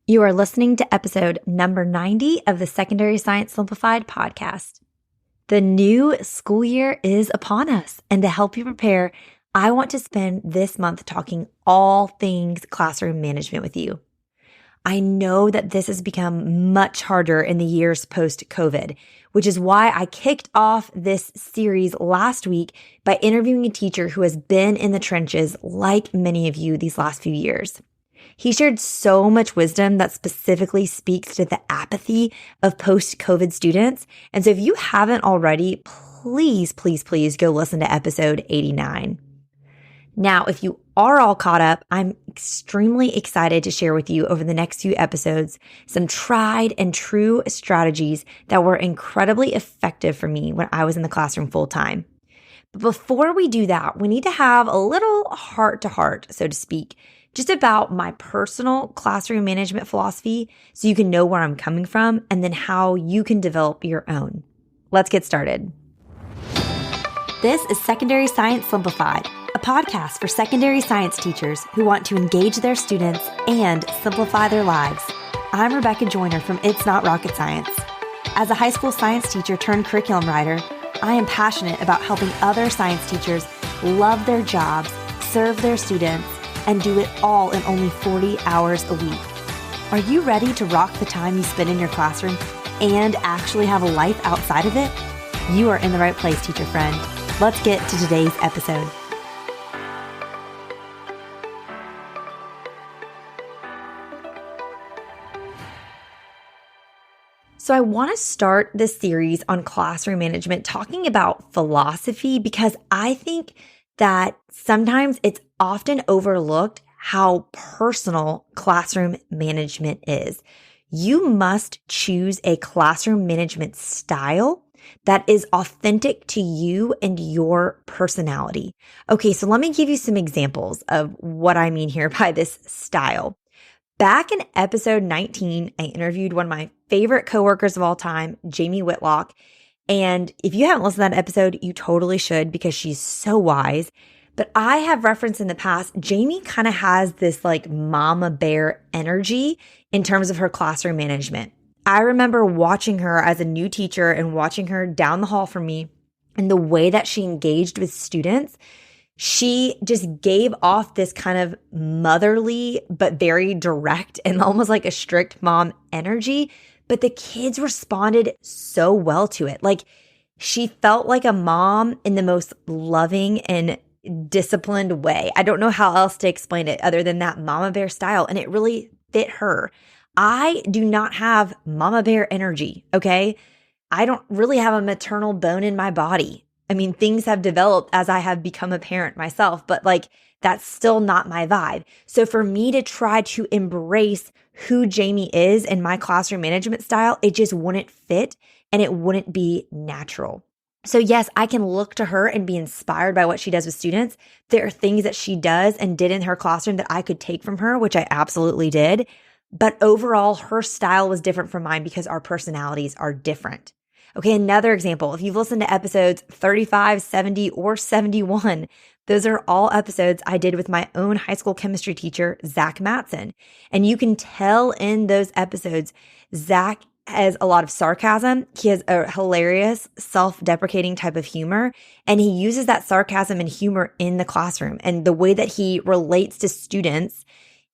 You are listening to episode number 90 of the Secondary Science Simplified podcast. The new school year is upon us, and to help you prepare, I want to spend this month talking all things classroom management with you. I know that this has become much harder in the years post-COVID, which is why I kicked off this series last week by interviewing a teacher who has been in the trenches like many of you these last few years. He shared so much wisdom that specifically speaks to the apathy of post-COVID students. And so if you haven't already, please go listen to episode 89. Now, if you are all caught up, I'm extremely excited to share with you over the next few episodes some tried and true strategies that were incredibly effective for me when I was in the classroom full time. But before we do that, we need to have a little heart-to-heart, so to speak, just about my personal classroom management philosophy so you can know where I'm coming from and then how you can develop your own. Let's get started. This is Secondary Science Simplified, a podcast for secondary science teachers who want to engage their students and simplify their lives. I'm Rebecca Joyner from It's Not Rocket Science. As a high school science teacher turned curriculum writer, I am passionate about helping other science teachers love their jobs, serve their students, and do it all in only 40 hours a week. Are you ready to rock the time you spend in your classroom and actually have a life outside of it? You are in the right place, teacher friend. Let's get to today's episode. So I want to start this series on classroom management talking about philosophy because I think that sometimes it's often overlooked how personal classroom management is. You must choose a classroom management style that is authentic to you and your personality. Okay, so let me give you some examples of what I mean here by this style. Back in episode 19, I interviewed one of my favorite coworkers of all time, Jamie Whitlock. And if you haven't listened to that episode, you totally should because she's so wise. But I have referenced in the past, Jamie kind of has this like mama bear energy in terms of her classroom management. I remember watching her as a new teacher and watching her down the hall from me and the way that she engaged with students. She just gave off this kind of motherly, but very direct and almost like a strict mom energy. But the kids responded so well to it. Like she felt like a mom in the most loving and disciplined way. I don't know how else to explain it other than that mama bear style. And it really fit her. I do not have mama bear energy. Okay. I don't really have a maternal bone in my body. I mean, things have developed as I have become a parent myself, but like that's still not my vibe. So for me to try to embrace who Jamie is in my classroom management style, it just wouldn't fit and it wouldn't be natural. So yes, I can look to her and be inspired by what she does with students. There are things that she does and did in her classroom that I could take from her, which I absolutely did. But overall, her style was different from mine because our personalities are different. Okay, another example. If you've listened to episodes 35, 70, or 71, those are all episodes I did with my own high school chemistry teacher, Zach Matson. And you can tell in those episodes, Zach has a lot of sarcasm. He has a hilarious, self-deprecating type of humor, and he uses that sarcasm and humor in the classroom and the way that he relates to students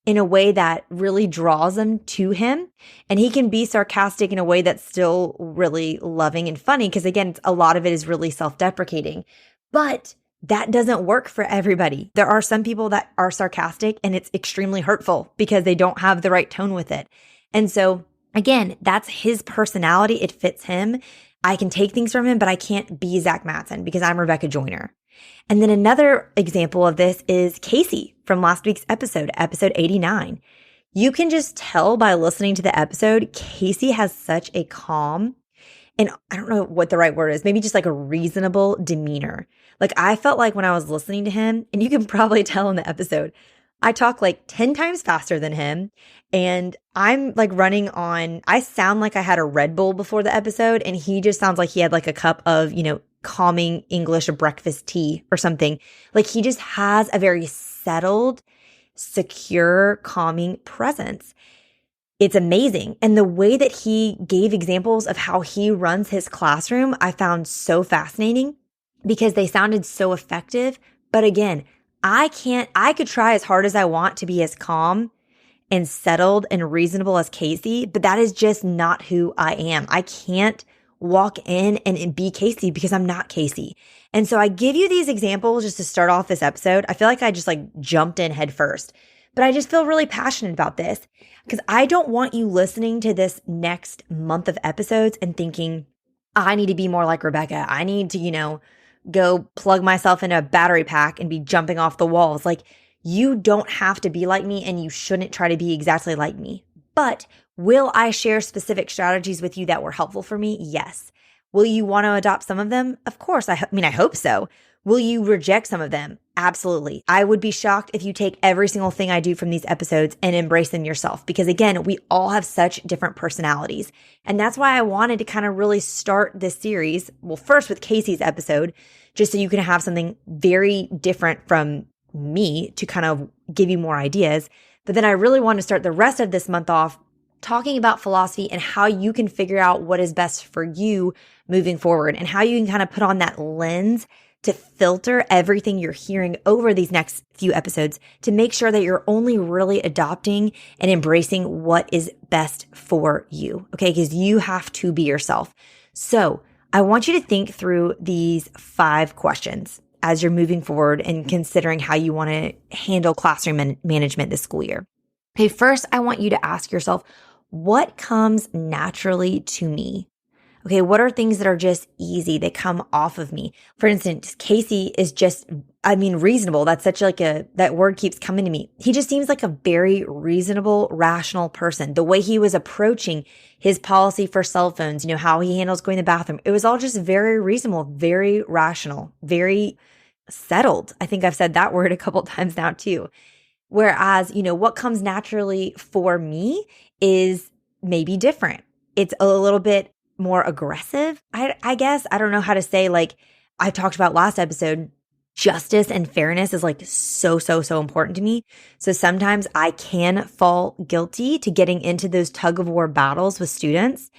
in a way that really draws them to him. And he can be sarcastic in a way that's still really loving and funny because, again, a lot of it is really self-deprecating. But that doesn't work for everybody. There are some people that are sarcastic and it's extremely hurtful because they don't have the right tone with it. And so again, that's his personality. It fits him. I can take things from him, but I can't be Zach Matson because I'm Rebecca Joyner. And then another example of this is Casey from last week's episode 89. You can just tell by listening to the episode, Casey has such a calm, and I don't know what the right word is, maybe just like a reasonable demeanor. Like I felt like when I was listening to him, and you can probably tell in the episode, I talk like 10 times faster than him. And I'm like I sound like I had a Red Bull before the episode. And he just sounds like he had like a cup of, calming English breakfast tea or something. Like he just has a very settled, secure, calming presence. It's amazing. And the way that he gave examples of how he runs his classroom, I found so fascinating because they sounded so effective. But again, I could try as hard as I want to be as calm and settled and reasonable as Casey, but that is just not who I am. I can't walk in and be Casey because I'm not Casey. And so I give you these examples just to start off this episode. I feel like I just like jumped in head first, but I just feel really passionate about this because I don't want you listening to this next month of episodes and thinking, I need to be more like Rebecca. I need to, go plug myself in a battery pack and be jumping off the walls. Like, you don't have to be like me and you shouldn't try to be exactly like me. But will I share specific strategies with you that were helpful for me? Yes. Will you want to adopt some of them? Of course. I hope so. Will you reject some of them? Absolutely. I would be shocked if you take every single thing I do from these episodes and embrace them yourself. Because again, we all have such different personalities. And that's why I wanted to kind of really start this series. Well, first with Casey's episode, just so you can have something very different from me to kind of give you more ideas. But then I really want to start the rest of this month off talking about philosophy and how you can figure out what is best for you moving forward and how you can kind of put on that lens to filter everything you're hearing over these next few episodes to make sure that you're only really adopting and embracing what is best for you. Okay. Because you have to be yourself. So I want you to think through these 5 questions as you're moving forward and considering how you want to handle classroom management this school year. Okay, first, I want you to ask yourself, what comes naturally to me? Okay, what are things that are just easy that come off of me? For instance, Casey is just, reasonable. That's such like that word keeps coming to me. He just seems like a very reasonable, rational person. The way he was approaching his policy for cell phones, how he handles going to the bathroom, it was all just very reasonable, very rational, very settled. I think I've said that word a couple times now too. Whereas, what comes naturally for me is maybe different. It's a little bit more aggressive, I guess. I don't know how to say, like I talked about last episode, justice and fairness is like so important to me. So sometimes I can fall guilty to getting into those tug of war battles with students.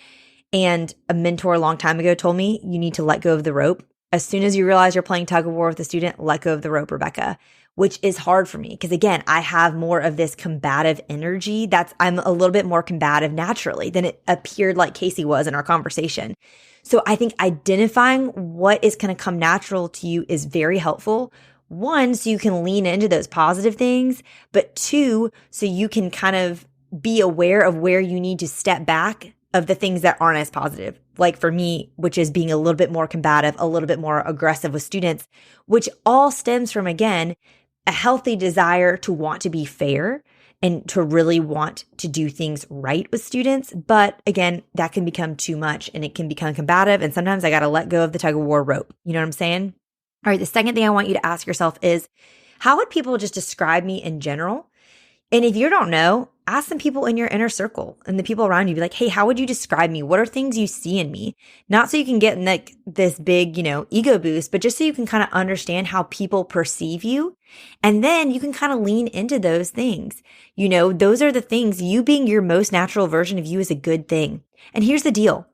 And a mentor a long time ago told me, you need to let go of the rope. As soon as you realize you're playing tug of war with a student, let go of the rope, Rebecca, which is hard for me. Because again, I have more of this combative energy. I'm a little bit more combative naturally than it appeared like Casey was in our conversation. So I think identifying what is going to come natural to you is very helpful. 1, so you can lean into those positive things, but 2, so you can kind of be aware of where you need to step back of the things that aren't as positive. Like for me, which is being a little bit more combative, a little bit more aggressive with students, which all stems from, again, a healthy desire to want to be fair and to really want to do things right with students. But again, that can become too much and it can become combative. And sometimes I got to let go of the tug of war rope. You know what I'm saying? All right. The second thing I want you to ask yourself is, how would people just describe me in general? And if you don't know, ask some people in your inner circle and the people around you. Be like, hey, how would you describe me? What are things you see in me? Not so you can get in like this big, ego boost, but just so you can kind of understand how people perceive you. And then you can kind of lean into those things. Those are the things. You being your most natural version of you is a good thing. And here's the deal.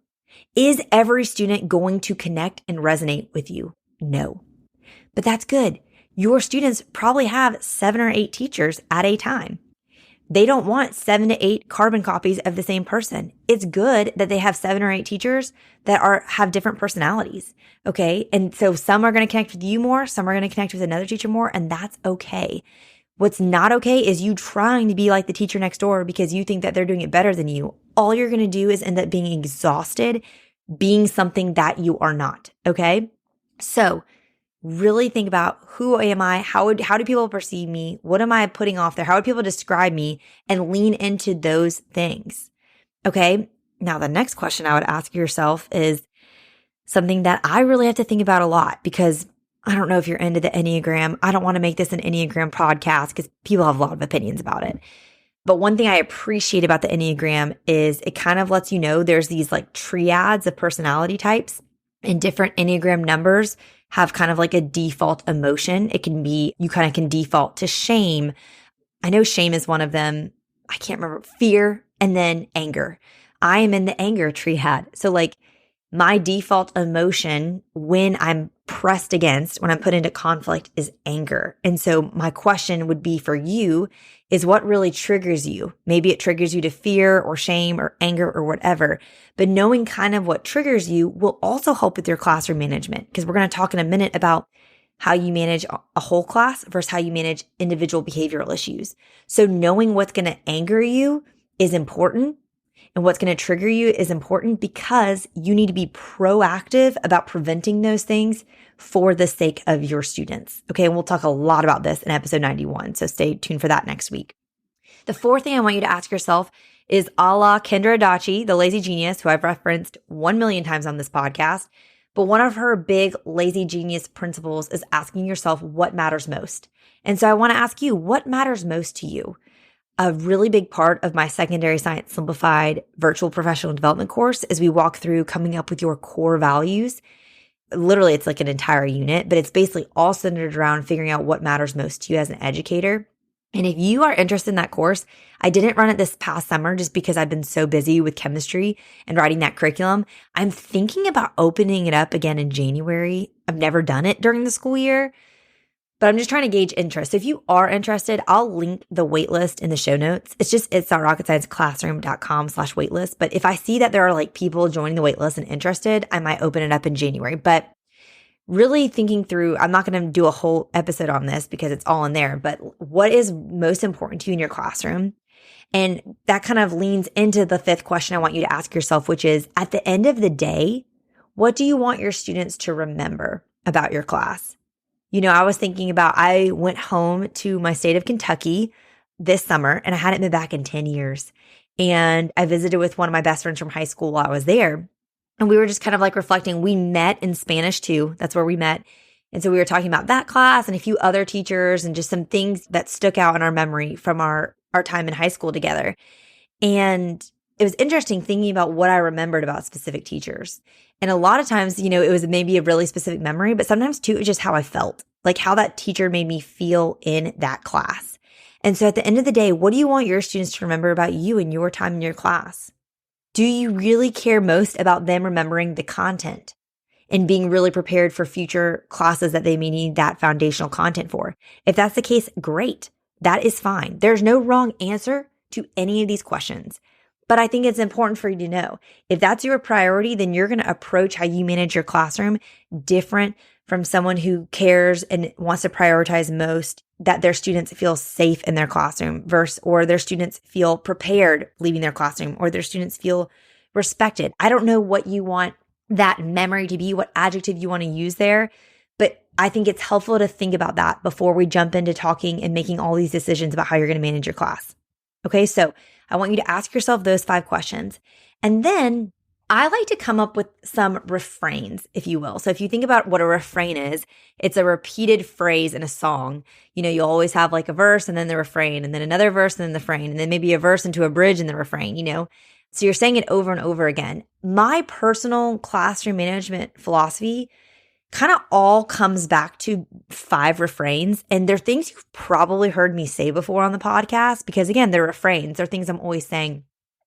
Is every student going to connect and resonate with you? No. But that's good. Your students probably have 7 or 8 teachers at a time. They don't want 7 to 8 carbon copies of the same person. It's good that they have 7 or 8 teachers that have different personalities. Okay. And so some are going to connect with you more. Some are going to connect with another teacher more. And that's okay. What's not okay is you trying to be like the teacher next door because you think that they're doing it better than you. All you're going to do is end up being exhausted, being something that you are not. Okay. So really think about, who am I? How do people perceive me? What am I putting off there? How would people describe me? And lean into those things. Okay. Now, the next question I would ask yourself is something that I really have to think about a lot, because I don't know if you're into the Enneagram. I don't want to make this an Enneagram podcast because people have a lot of opinions about it. But one thing I appreciate about the Enneagram is it kind of lets you know there's these like triads of personality types, and different Enneagram numbers have kind of like a default emotion. It can be, you kind of can default to shame. I know shame is one of them. I can't remember. Fear. and then anger. I am in the anger triad. So like my default emotion when I'm pressed against, when I'm put into conflict is anger. And so my question would be for you is what really triggers you? Maybe it triggers you to fear or shame or anger or whatever. But knowing kind of what triggers you will also help with your classroom management, because we're going to talk in a minute about how you manage a whole class versus how you manage individual behavioral issues. So knowing what's going to anger you is important. And what's going to trigger you is important because you need to be proactive about preventing those things for the sake of your students. Okay. And we'll talk a lot about this in episode 91. So stay tuned for that next week. The fourth thing I want you to ask yourself is a la Kendra Adachi, the lazy genius, who I've referenced 1 million times on this podcast. But one of her big lazy genius principles is asking yourself what matters most. And so I want to ask you, what matters most to you? A really big part of my Secondary Science Simplified virtual professional development course is we walk through coming up with your core values. Literally, it's like an entire unit, but it's basically all centered around figuring out what matters most to you as an educator. And if you are interested in that course, I didn't run it this past summer just because I've been so busy with chemistry and writing that curriculum. I'm thinking about opening it up again in January. I've never done it during the school year, but I'm just trying to gauge interest. So if you are interested, I'll link the waitlist in the show notes. It's rocketscienceclassroom.com/waitlist. But if I see that there are like people joining the waitlist and interested, I might open it up in January. But really thinking through, I'm not going to do a whole episode on this because it's all in there, but what is most important to you in your classroom? And that kind of leans into the fifth question I want you to ask yourself, which is at the end of the day, what do you want your students to remember about your class? You know, I was thinking about, I went home to my state of Kentucky this summer and I hadn't been back in 10 years. And I visited with one of my best friends from high school while I was there. And we were just kind of like reflecting. We met in Spanish too. That's where we met. And so we were talking about that class and a few other teachers and just some things that stuck out in our memory from our time in high school together. And it was interesting thinking about what I remembered about specific teachers. And a lot of times, you know, it was maybe a really specific memory, but sometimes too, it was just how I felt, like how that teacher made me feel in that class. And so at the end of the day, what do you want your students to remember about you and your time in your class? Do you really care most about them remembering the content and being really prepared for future classes that they may need that foundational content for? If that's the case, great. That is fine. There's no wrong answer to any of these questions. But I think it's important for you to know if that's your priority, then you're going to approach how you manage your classroom different from someone who cares and wants to prioritize most that their students feel safe in their classroom or their students feel prepared leaving their classroom, or their students feel respected. I don't know what you want that memory to be, what adjective you want to use there, but I think it's helpful to think about that before we jump into talking and making all these decisions about how you're going to manage your class. Okay, so I want you to ask yourself those 5 questions. And then I like to come up with some refrains, if you will. So if you think about what a refrain is, it's a repeated phrase in a song. You know, you always have like a verse and then the refrain, and then another verse and then the refrain, and then maybe a verse into a bridge and the refrain, you know. So you're saying it over and over again. My personal classroom management philosophy kind of all comes back to 5 refrains. And they're things you've probably heard me say before on the podcast because, again, they're refrains. They're things I'm always saying.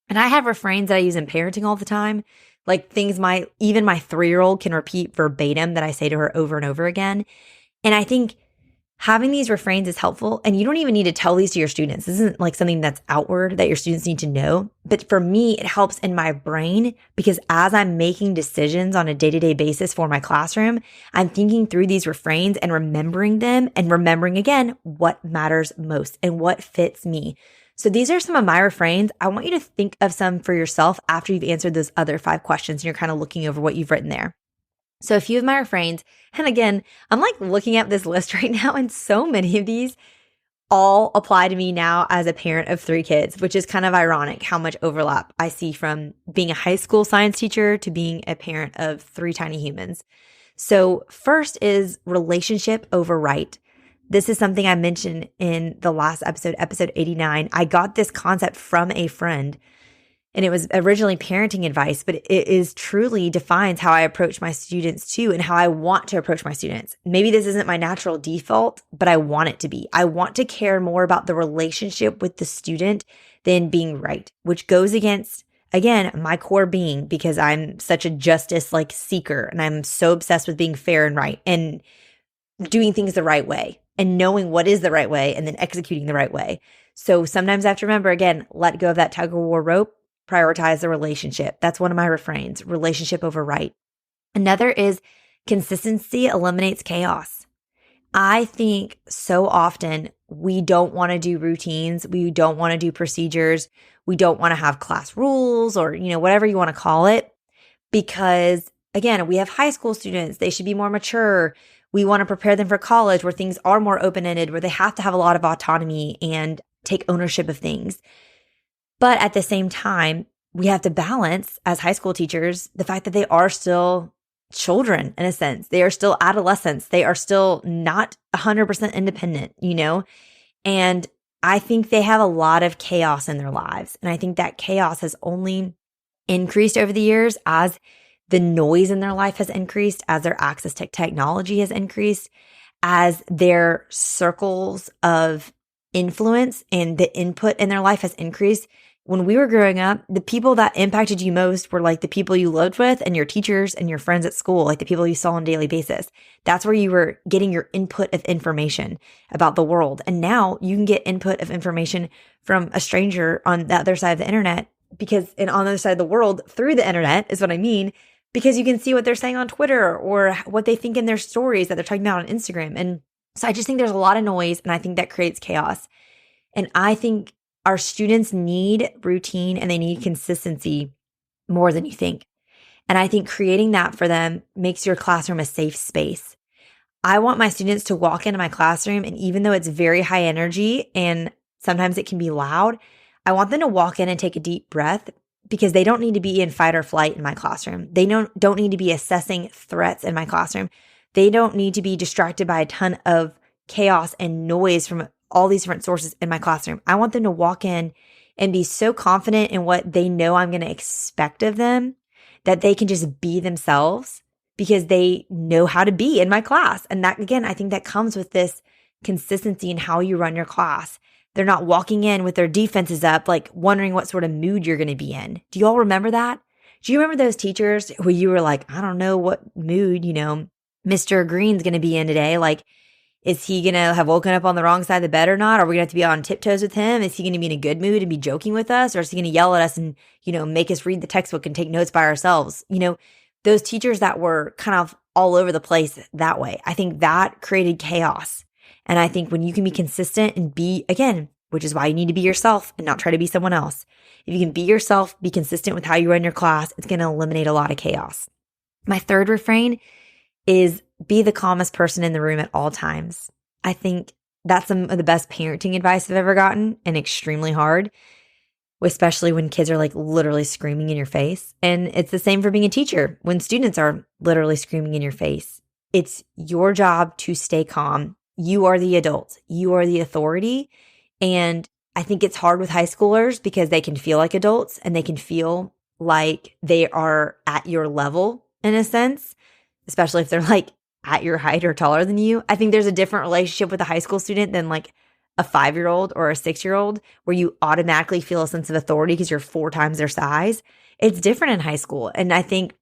And I have refrains that I use in parenting all the time, like things even my 3-year-old can repeat verbatim that I say to her over and over again. And I think having these refrains is helpful. And you don't even need to tell these to your students. This isn't like something that's outward that your students need to know. But for me, it helps in my brain because as I'm making decisions on a day-to-day basis for my classroom, I'm thinking through these refrains and remembering them and remembering again what matters most and what fits me. So these are some of my refrains. I want you to think of some for yourself after you've answered those other 5 questions and you're kind of looking over what you've written there. So a few of my refrains, and again, I'm like looking at this list right now, and so many of these all apply to me now as a parent of 3 kids, which is kind of ironic how much overlap I see from being a high school science teacher to being a parent of 3 tiny humans. So first is relationship over right. This is something I mentioned in the last episode 89. I got this concept from a friend. And it was originally parenting advice, but it is truly defines how I approach my students too and how I want to approach my students. Maybe this isn't my natural default, but I want it to be. I want to care more about the relationship with the student than being right, which goes against, again, my core being, because I'm such a justice like seeker and I'm so obsessed with being fair and right and doing things the right way and knowing what is the right way and then executing the right way. So sometimes I have to remember, again, let go of that tug of war rope, prioritize the relationship. That's one of my refrains, relationship over right. Another is consistency eliminates chaos. I think so often we don't want to do routines. We don't want to do procedures. We don't want to have class rules or, whatever you want to call it, because again, we have high school students. They should be more mature. We want to prepare them for college where things are more open-ended, where they have to have a lot of autonomy and take ownership of things. But at the same time, we have to balance as high school teachers the fact that they are still children in a sense. They are still adolescents. They are still not 100% independent, and I think they have a lot of chaos in their lives. And I think that chaos has only increased over the years as the noise in their life has increased, as their access to technology has increased, as their circles of influence and the input in their life has increased. When we were growing up, the people that impacted you most were like the people you lived with and your teachers and your friends at school, like the people you saw on a daily basis. That's where you were getting your input of information about the world. And now you can get input of information from a stranger on the other side of the internet and on the other side of the world through the internet is what I mean, because you can see what they're saying on Twitter or what they think in their stories that they're talking about on Instagram. And so I just think there's a lot of noise, and I think that creates chaos. And I think our students need routine and they need consistency more than you think. And I think creating that for them makes your classroom a safe space. I want my students to walk into my classroom, and even though it's very high energy and sometimes it can be loud, I want them to walk in and take a deep breath, because they don't need to be in fight or flight in my classroom. They don't need to be assessing threats in my classroom. They don't need to be distracted by a ton of chaos and noise from all these different sources in my classroom. I want them to walk in and be so confident in what they know I'm going to expect of them that they can just be themselves because they know how to be in my class. And that, again, I think that comes with this consistency in how you run your class. They're not walking in with their defenses up, like wondering what sort of mood you're going to be in. Do you all remember that? Do you remember those teachers who you were like, I don't know what mood, Mr. Green's going to be in today? Like, is he going to have woken up on the wrong side of the bed or not? Are we going to have to be on tiptoes with him? Is he going to be in a good mood and be joking with us? Or is he going to yell at us and, make us read the textbook and take notes by ourselves? Those teachers that were kind of all over the place that way, I think that created chaos. And I think when you can be consistent and be, again, which is why you need to be yourself and not try to be someone else. If you can be yourself, be consistent with how you run your class, it's going to eliminate a lot of chaos. My third refrain is be the calmest person in the room at all times. I think that's some of the best parenting advice I've ever gotten, and extremely hard, especially when kids are like literally screaming in your face. And it's the same for being a teacher when students are literally screaming in your face. It's your job to stay calm. You are the adult. You are the authority. And I think it's hard with high schoolers because they can feel like adults and they can feel like they are at your level in a sense, especially if they're like at your height or taller than you. I think there's a different relationship with a high school student than like a 5-year-old or a 6-year-old where you automatically feel a sense of authority because you're 4 times their size. It's different in high school. And I think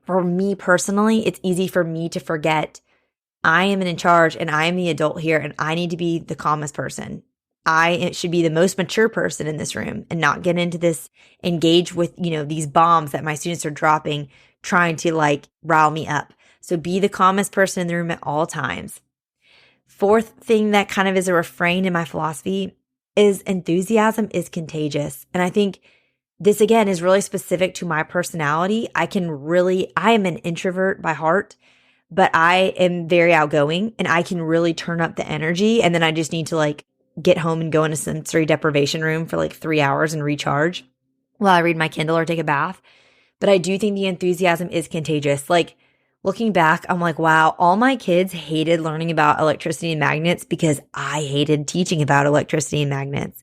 for me personally, it's easy for me to forget I am in charge and I am the adult here and I need to be the calmest person. I should be the most mature person in this room and not get into this, engage with, these bombs that my students are dropping, trying to like rile me up. So be the calmest person in the room at all times. Fourth thing that kind of is a refrain in my philosophy is enthusiasm is contagious. And I think this again is really specific to my personality. I am an introvert by heart, but I am very outgoing and I can really turn up the energy. And then I just need to like get home and go in a sensory deprivation room for like 3 hours and recharge while I read my Kindle or take a bath. But I do think the enthusiasm is contagious. Like looking back, I'm like, wow, all my kids hated learning about electricity and magnets because I hated teaching about electricity and magnets.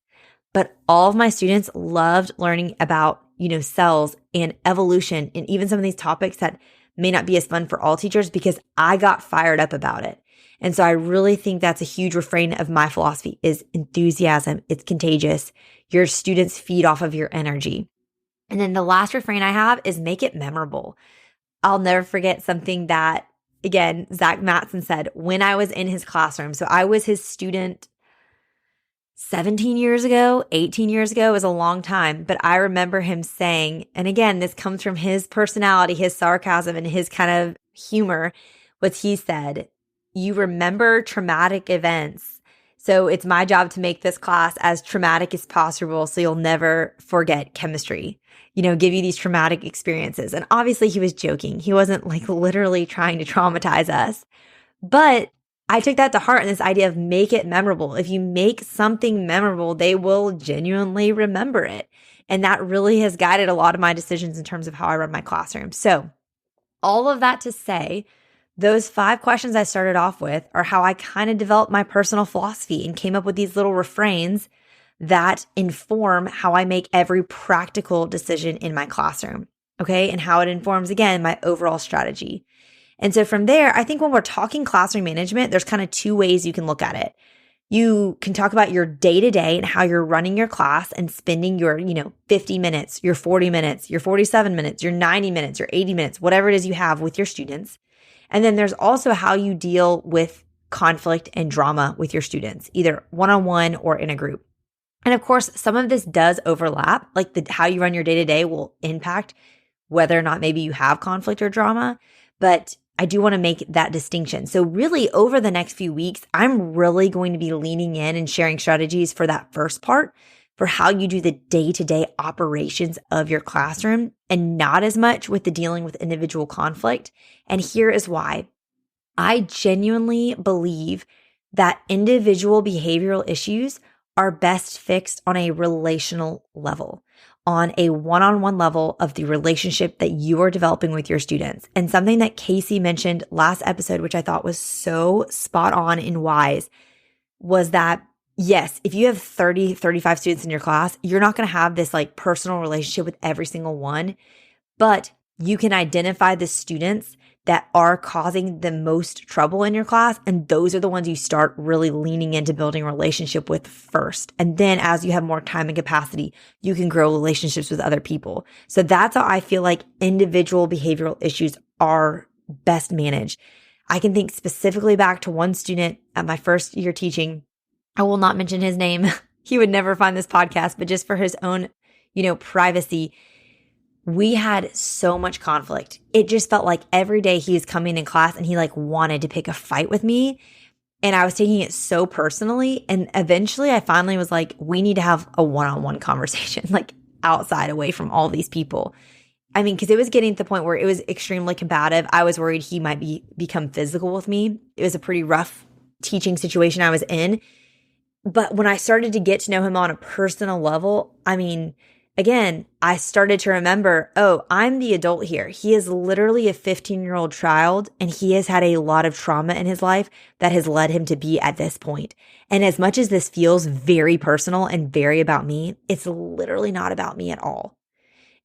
But all of my students loved learning about cells and evolution and even some of these topics that may not be as fun for all teachers because I got fired up about it. And so I really think that's a huge refrain of my philosophy is enthusiasm. It's contagious. Your students feed off of your energy. And then the last refrain I have is make it memorable. I'll never forget something that, again, Zach Matson said when I was in his classroom. So I was his student 17 years ago, 18 years ago. It was a long time, but I remember him saying, and again, this comes from his personality, his sarcasm, and his kind of humor, what he said, you remember traumatic events. So it's my job to make this class as traumatic as possible so you'll never forget chemistry. Give you these traumatic experiences. And obviously he was joking. He wasn't like literally trying to traumatize us. But I took that to heart in this idea of make it memorable. If you make something memorable, they will genuinely remember it. And that really has guided a lot of my decisions in terms of how I run my classroom. So all of that to say, those 5 questions I started off with are how I kind of developed my personal philosophy and came up with these little refrains that inform how I make every practical decision in my classroom, okay? And how it informs, again, my overall strategy. And so from there, I think when we're talking classroom management, there's kind of 2 ways you can look at it. You can talk about your day-to-day and how you're running your class and spending your, 50 minutes, your 40 minutes, your 47 minutes, your 90 minutes, your 80 minutes, whatever it is you have with your students. And then there's also how you deal with conflict and drama with your students, either one-on-one or in a group. And of course, some of this does overlap, like how you run your day-to-day will impact whether or not maybe you have conflict or drama, but I do want to make that distinction. So really over the next few weeks, I'm really going to be leaning in and sharing strategies for that first part, for how you do the day-to-day operations of your classroom and not as much with the dealing with individual conflict. And here is why. I genuinely believe that individual behavioral issues are best fixed on a relational level, on a one-on-one level of the relationship that you are developing with your students. And something that Casey mentioned last episode, which I thought was so spot on and wise, was that yes, if you have 30, 35 students in your class, you're not going to have this like personal relationship with every single one, but you can identify the students that are causing the most trouble in your class. And those are the ones you start really leaning into building a relationship with first. And then as you have more time and capacity, you can grow relationships with other people. So that's how I feel like individual behavioral issues are best managed. I can think specifically back to one student at my first year teaching. I will not mention his name. He would never find this podcast, but just for his own, privacy, we had so much conflict. It just felt like every day he was coming in class and he like wanted to pick a fight with me. And I was taking it so personally. And eventually I finally was like, we need to have a one-on-one conversation, like outside, away from all these people. I mean, because it was getting to the point where it was extremely combative. I was worried he might become physical with me. It was a pretty rough teaching situation I was in. But when I started to get to know him on a personal level, I mean, again, I started to remember, oh, I'm the adult here. He is literally a 15-year-old child, and he has had a lot of trauma in his life that has led him to be at this point. And as much as this feels very personal and very about me, it's literally not about me at all.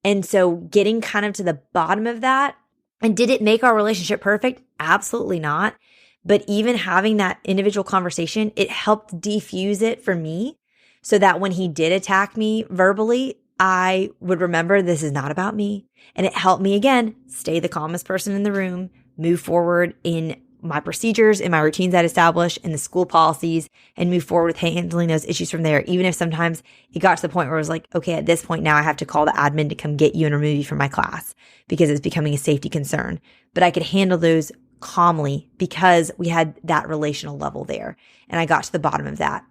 And so getting kind of to the bottom of that, and did it make our relationship perfect? Absolutely not. But even having that individual conversation, it helped defuse it for me so that when he did attack me verbally, I would remember this is not about me. And it helped me, again, stay the calmest person in the room, move forward in my procedures, in my routines I'd established, in the school policies, and move forward with handling those issues from there. Even if sometimes it got to the point where it was like, okay, at this point now I have to call the admin to come get you and remove you from my class because it's becoming a safety concern. But I could handle those calmly because we had that relational level there. And I got to the bottom of that.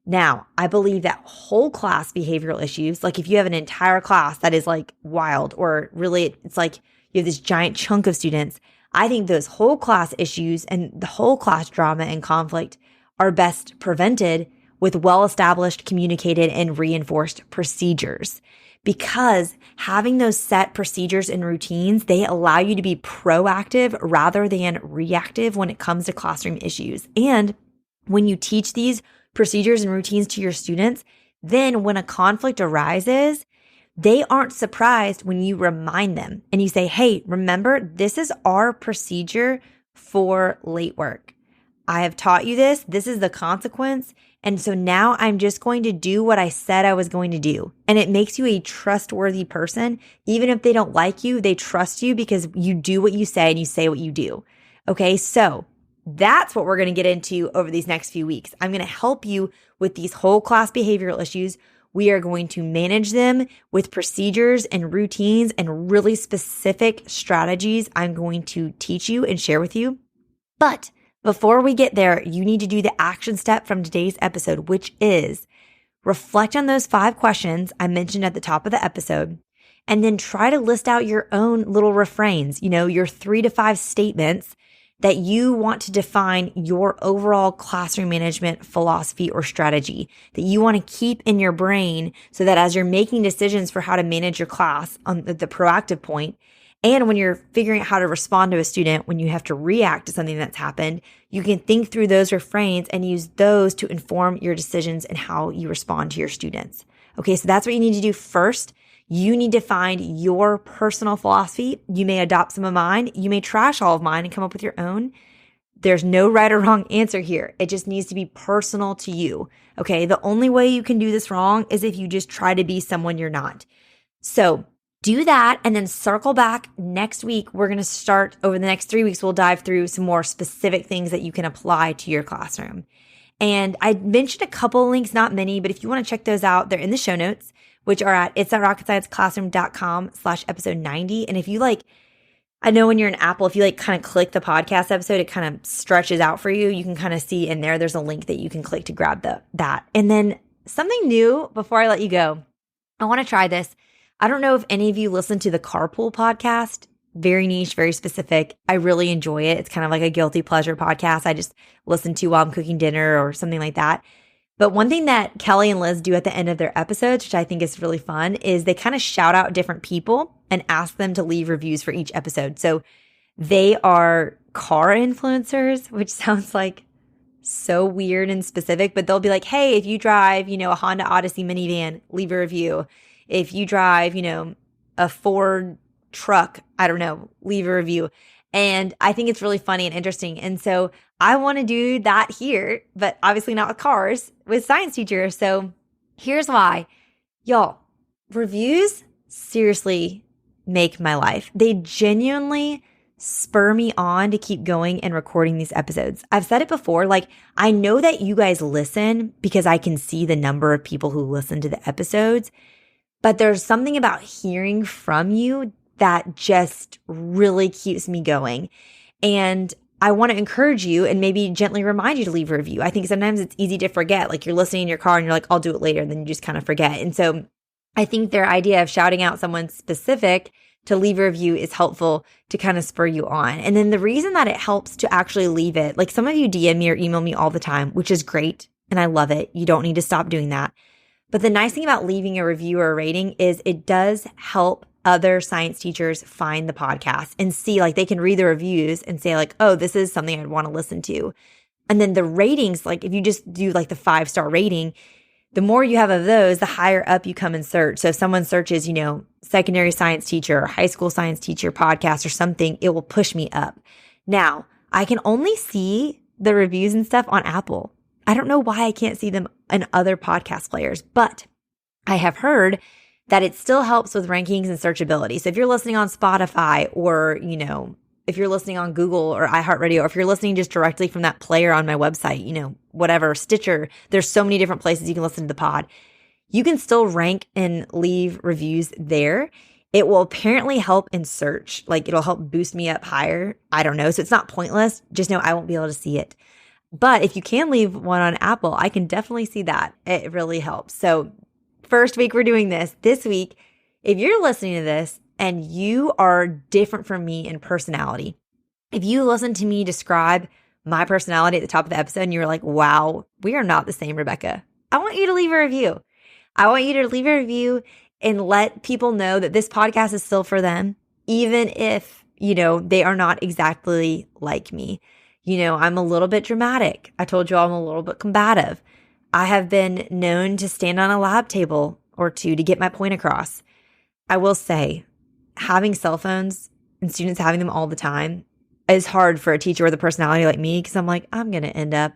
Now, I believe that whole class behavioral issues, like if you have an entire class that is like wild, or really it's like you have this giant chunk of students, I think those whole class issues and the whole class drama and conflict are best prevented with well-established, communicated, and reinforced procedures. Because having those set procedures and routines, they allow you to be proactive rather than reactive when it comes to classroom issues. And when you teach these procedures and routines to your students, then when a conflict arises, they aren't surprised when you remind them and you say, hey, remember, this is our procedure for late work. I have taught you this. This is the consequence. And so now I'm just going to do what I said I was going to do. And it makes you a trustworthy person. Even if they don't like you, they trust you because you do what you say and you say what you do. Okay, so that's what we're going to get into over these next few weeks. I'm going to help you with these whole class behavioral issues. We are going to manage them with procedures and routines and really specific strategies I'm going to teach you and share with you. But before we get there, you need to do the action step from today's episode, which is reflect on those 5 questions I mentioned at the top of the episode, and then try to list out your own little refrains, your 3 to 5 statements that you want to define your overall classroom management philosophy or strategy that you want to keep in your brain so that as you're making decisions for how to manage your class on the proactive point, and when you're figuring out how to respond to a student, when you have to react to something that's happened, you can think through those refrains and use those to inform your decisions and how you respond to your students. Okay, so that's what you need to do first. You need to find your personal philosophy. You may adopt some of mine. You may trash all of mine and come up with your own. There's no right or wrong answer here. It just needs to be personal to you. Okay, the only way you can do this wrong is if you just try to be someone you're not. So do that and then circle back next week. We're going to start over the next 3 weeks. We'll dive through some more specific things that you can apply to your classroom. And I mentioned a couple of links, not many, but if you want to check those out, they're in the show notes, which are at itsthatrocketscienceclassroom.com/episode 90. And if you I know when you're in Apple, if you kind of click the podcast episode, it kind of stretches out for you. You can kind of see in there's a link that you can click to grab that. And then something new before I let you go, I want to try this. I don't know if any of you listen to the Carpool podcast. Very niche, very specific. I really enjoy it. It's kind of like a guilty pleasure podcast I just listen to while I'm cooking dinner or something like that. But one thing that Kelly and Liz do at the end of their episodes, which I think is really fun, is they kind of shout out different people and ask them to leave reviews for each episode. So they are car influencers, which sounds like so weird and specific, but they'll be like, hey, if you drive, a Honda Odyssey minivan, leave a review. If you drive, a Ford truck, I don't know, leave a review. And I think it's really funny and interesting. And so I want to do that here, but obviously not with cars, with science teachers. So here's why. Y'all, reviews seriously make my life. They genuinely spur me on to keep going and recording these episodes. I've said it before, I know that you guys listen because I can see the number of people who listen to the episodes, but there's something about hearing from you that just really keeps me going. And I want to encourage you and maybe gently remind you to leave a review. I think sometimes it's easy to forget, you're listening in your car and you're like, I'll do it later. And then you just kind of forget. And so I think their idea of shouting out someone specific to leave a review is helpful to kind of spur you on. And then the reason that it helps to actually leave it, some of you DM me or email me all the time, which is great. And I love it. You don't need to stop doing that. But the nice thing about leaving a review or a rating is it does help other science teachers find the podcast and see, they can read the reviews and say oh, this is something I'd want to listen to. And then the ratings, if you just do the 5-star rating, the more you have of those, the higher up you come in search. So if someone searches, secondary science teacher or high school science teacher podcast or something, it will push me up. Now, I can only see the reviews and stuff on Apple. I don't know why I can't see them in other podcast players, but I have heard that it still helps with rankings and searchability. So if you're listening on Spotify or, if you're listening on Google or iHeartRadio, or if you're listening just directly from that player on my website, whatever, Stitcher, there's so many different places you can listen to the pod. You can still rank and leave reviews there. It will apparently help in search. It'll help boost me up higher. I don't know. So it's not pointless. Just know I won't be able to see it. But if you can leave one on Apple, I can definitely see that. It really helps. So first week we're doing this. This week, if you're listening to this and you are different from me in personality, if you listen to me describe my personality at the top of the episode and you're like, wow, we are not the same, Rebecca, I want you to leave a review. I want you to leave a review and let people know that this podcast is still for them, even if, they are not exactly like me. I'm a little bit dramatic. I told you I'm a little bit combative. I have been known to stand on a lab table or two to get my point across. I will say, having cell phones and students having them all the time is hard for a teacher with a personality like me, because I'm like, I'm going to end up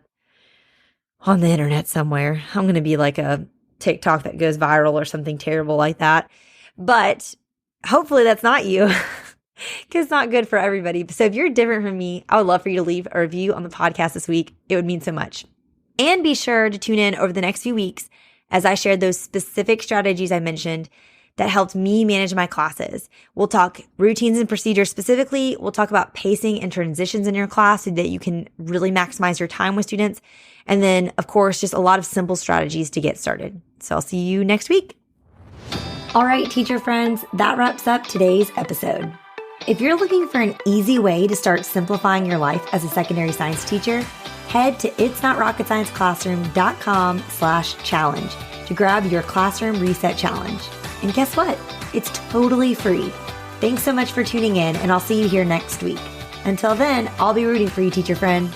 on the internet somewhere. I'm going to be like a TikTok that goes viral or something terrible like that. But hopefully that's not you, because it's not good for everybody. So if you're different from me, I would love for you to leave a review on the podcast this week. It would mean so much. And be sure to tune in over the next few weeks as I share those specific strategies I mentioned that helped me manage my classes. We'll talk routines and procedures specifically. We'll talk about pacing and transitions in your class so that you can really maximize your time with students. And then, of course, just a lot of simple strategies to get started. So I'll see you next week. All right, teacher friends, that wraps up today's episode. If you're looking for an easy way to start simplifying your life as a secondary science teacher, head to itsnotrocketscienceclassroom.com/challenge to grab your classroom reset challenge. And guess what? It's totally free. Thanks so much for tuning in, and I'll see you here next week. Until then, I'll be rooting for you, teacher friend.